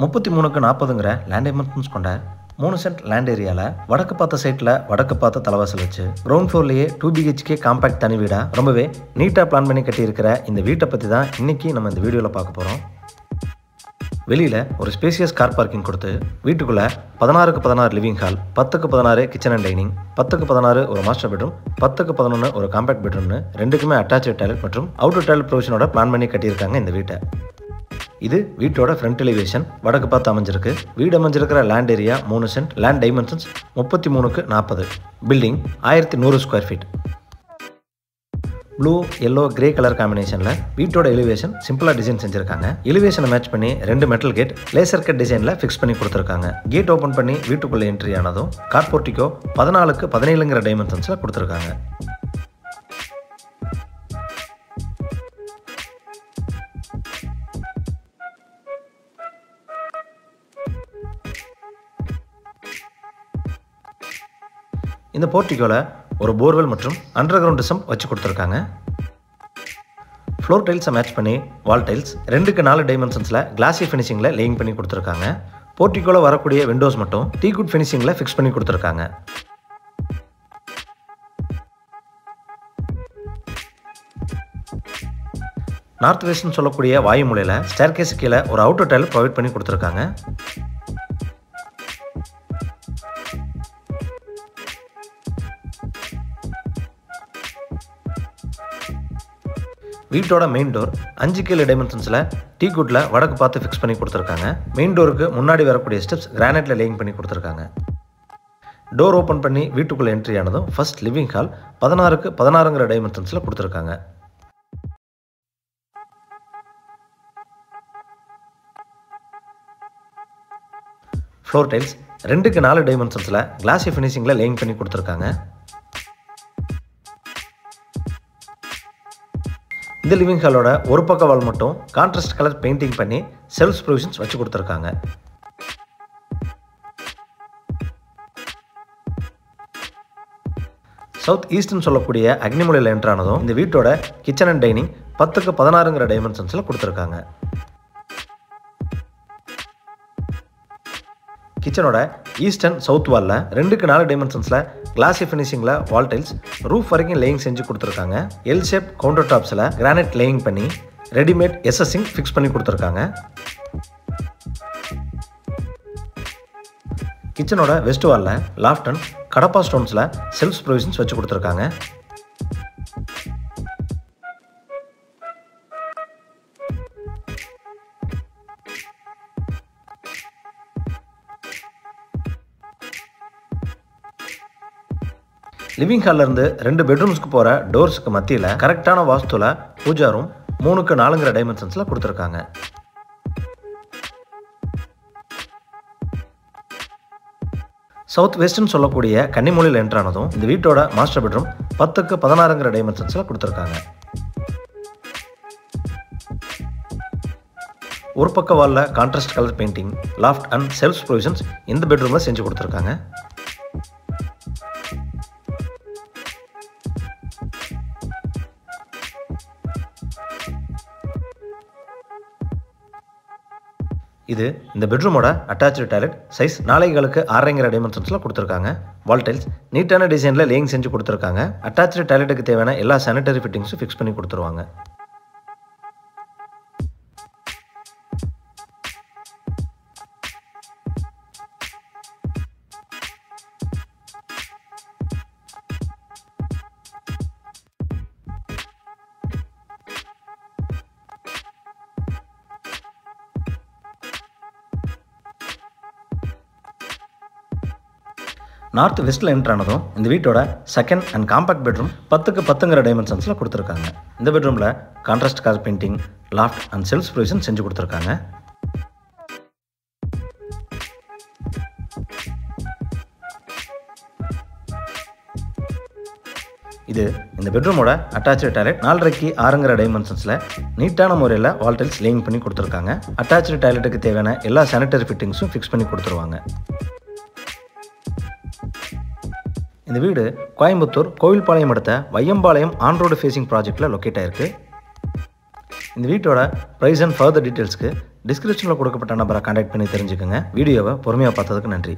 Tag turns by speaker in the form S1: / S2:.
S1: 33க்கு 40ங்கிற land dimensions கொண்ட 3 cent land ஏரியாவில் வடக்கு பார்த்த சைட்டில் வடக்கு பார்த்த தலைவாசல் வச்சு கிரவுண்ட் ஃப்ளோர்லேயே 2 BHK காம்பேக்ட் தனி வீடாக ரொம்பவே நீட்டாக பிளான் பண்ணி கட்டியிருக்கிற இந்த வீட்டை பற்றி தான் இன்றைக்கி நம்ம இந்த வீடியோவில் பார்க்க போகிறோம். வெளியில் ஒரு ஸ்பேசியஸ் கார் பார்க்கிங் கொடுத்து வீட்டுக்குள்ளே 16க்கு 16 லிவிங் ஹால், 10க்கு 16 கிச்சன் அண்ட் டைனிங், 10க்கு 16 ஒரு மாஸ்டர் பெட்ரூம், 10க்கு 11 ஒரு காம்பேக்ட் பெட்ரூம்னு ரெண்டுக்குமே அட்டாச்சு டாய்லெட் மற்றும் அவுட்டர் டாய்லெட் ப்ரொவிஷனோட பிளான் பண்ணி கட்டியிருக்காங்க இந்த வீட்டை. இது வீட்டோட ஃப்ரண்ட் எலிவேஷன் வடக்கு பார்த்து அமைஞ்சிருக்கு. வீடு அமைஞ்சிருக்கிற land area 3 cent, land dimensions 33க்கு 40, building 1100 square feet. Blue, yellow, grey colour காம்பினேஷனில் வீட்டோட எலிவேஷன் சிம்பிளாக டிசைன் செஞ்சுருக்காங்க. எலிவேஷனை மேட்ச் பண்ணி 2 மெட்டல் கேட் லேசர் கட் டிசைனில் ஃபிக்ஸ் பண்ணி கொடுத்துருக்காங்க. கேட் ஓப்பன் பண்ணி வீட்டுக்குள்ளே என்ட்ரி ஆனதும் கார் போர்ட்டிகோ 14க்கு 17ங்கிற டைமென்ஷன்ஸில் கொடுத்துருக்காங்க. இந்த போர்ட்டிகோவில் ஒரு போர்வெல் மற்றும் அண்டர் கிரவுண்ட் சம்ப் வச்சு கொடுத்துருக்காங்க. ஃப்ளோர் டைல்ஸை மேட்ச் பண்ணி வால் டைல்ஸ் 2க்கு 4 டைமென்ஷன்ஸில் கிளாசி ஃபினிஷிங்கில் லேயிங் பண்ணி கொடுத்துருக்காங்க. போர்ட்டிகோவில் வரக்கூடிய விண்டோஸ் மட்டும் டீகுட் ஃபினிஷிங்கில் ஃபிக்ஸ் பண்ணி கொடுத்துருக்காங்க. நார்த் வெஸ்ட்னு சொல்லக்கூடிய வாயு மூலையில் ஸ்டேர்கேஸ் கீழே ஒரு அவுட்டர் டைல் ப்ரொவைட் பண்ணி கொடுத்துருக்காங்க. வீட்டோட மெயின் டோர் 5 டைமென்ஷன்ஸில் டீகுட்டில் வடக்கு பார்த்து ஃபிக்ஸ் பண்ணி கொடுத்துருக்காங்க. மெயின் டோருக்கு முன்னாடி வரக்கூடிய ஸ்டெப்ஸ் கிரானைட்டில் லேயிங் பண்ணி கொடுத்துருக்காங்க. டோர் ஓப்பன் பண்ணி வீட்டுக்குள்ளே என்ட்ரி ஆனதும் ஃபர்ஸ்ட் லிவிங் ஹால் 16க்கு 16ங்கிற டைமென்ஷன்ஸில் கொடுத்துருக்காங்க. ஃப்ளோர் டைல்ஸ் 2க்கு 4 டைமென்ஷன்ஸில் கிளாசி ஃபினிஷிங்கில் லேயிங் பண்ணி கொடுத்துருக்காங்க. இந்த லிவிங் ஹாலோட ஒரு பக்க வால் மட்டும் கான்ட்ராஸ்ட் கலர் பெயிண்டிங் பண்ணி செல்ஃப் ப்ரொவிஷன்ஸ் வச்சு கொடுத்துருக்காங்க. சவுத் ஈஸ்ட்னு சொல்லக்கூடிய அக்னிமூலையில் என்ட்ரானதும் இந்த வீட்டோட கிச்சன் அண்ட் டைனிங் 10க்கு 16ங்கிற டைமென்ஷன்ஸில் கொடுத்துருக்காங்க. கிச்சனோட ஈஸ்ட் அண்ட் சவுத் வாலில் 2க்கு 4 டைமென்ஷன்ஸில் கிளாசி ஃபினிஷிங்கில் வால் டைல்ஸ் ரூஃப் வரைக்கும் லேயிங் செஞ்சு கொடுத்துருக்காங்க. எல் ஷேப் கவுண்டர் டாப்ஸில் கிரானைட் லேயிங் பண்ணி ரெடிமேட் எஸ்எஸ்ஸிங் ஃபிக்ஸ் பண்ணி கொடுத்துருக்காங்க. கிச்சனோட வெஸ்ட் வாலில் லாஃப்ட் அண்ட் கடப்பா ஸ்டோன்ஸில் செல்ஃப் ப்ரொவிஷன்ஸ் வச்சு கொடுத்துருக்காங்க. லிவிங் ஹாலில் இருந்து 2 பெட்ரூம்ஸ்க்கு போகிற டோர்ஸுக்கு மத்தியில் கரெக்டான வாஸ்துவில் பூஜா ரூம் 3க்கு 4ங்கிற டைமென்ஷன்ஸில் கொடுத்துருக்காங்க. சவுத் வெஸ்ட்னு சொல்லக்கூடிய கன்னிமூலையில் என்ட்ரானதும் இந்த வீட்டோட மாஸ்டர் பெட்ரூம் 10க்கு 16ங்கிற டைமென்ஷன்ஸில் கொடுத்துருக்காங்க. ஒரு பக்க வாலில் contrast colour painting, loft and self provisions இந்த பெட்ரூமில் செஞ்சு கொடுத்துருக்காங்க. இது இந்த பெட்ரூமோட அட்டாச்சு டாய்லெட் சைஸ் 4க்கு 6ங்கிற டைமென்ஷன்ஸில் கொடுத்துருக்காங்க. வால் டைல்ஸ் நீட்டான டிசைனில் லேயிங் செஞ்சு கொடுத்துருக்காங்க. அட்டாச்சு டாய்லெட்டுக்கு தேவையான எல்லா சானிட்டரி ஃபிட்டிங்ஸும் ஃபிக்ஸ் பண்ணி கொடுத்துருவாங்க. நார்த் வெஸ்ட்டில் என்ட்ரானதும் இந்த வீட்டோட செகண்ட் அண்ட் காம்பேக்ட் பெட்ரூம் 10க்கு 10ங்கிற டைமென்ஷன்ஸில் கொடுத்துருக்காங்க. இந்த பெட்ரூமில் contrast colour painting, loft and self provision செஞ்சு கொடுத்துருக்காங்க. இது இந்த பெட்ரூமோட அட்டாச்சு டாய்லெட் 4க்கு 6ங்கிற டைமென்ஷன்ஸில் நீட்டான முறையில் வால் டைல்ஸ் லேயிங் பண்ணி கொடுத்துருக்காங்க. அட்டாச்சு டாய்லெட்டுக்கு தேவையான எல்லா சானிட்டரி ஃபிட்டிங்ஸும் ஃபிக்ஸ் பண்ணி கொடுத்துருவாங்க. இந்த வீடு கோயம்புத்தூர் கோவில்பாளையம் அடுத்த வையம்பாளையம் ஆன் ரோடு ஃபேசிங் ப்ராஜெக்டில் லொக்கேட் ஆயிருக்கு. இந்த வீட்டோட ப்ரைஸ் அண்ட் ஃபர்தர் டீட்டெயில்ஸ்க்கு டிஸ்கிரிப்ஷனில் கொடுக்கப்பட்ட நம்பரை கான்டாக்ட் பண்ணி தெரிஞ்சுக்கோங்க. வீடியோவை பொறுமையாக பார்த்ததுக்கு நன்றி.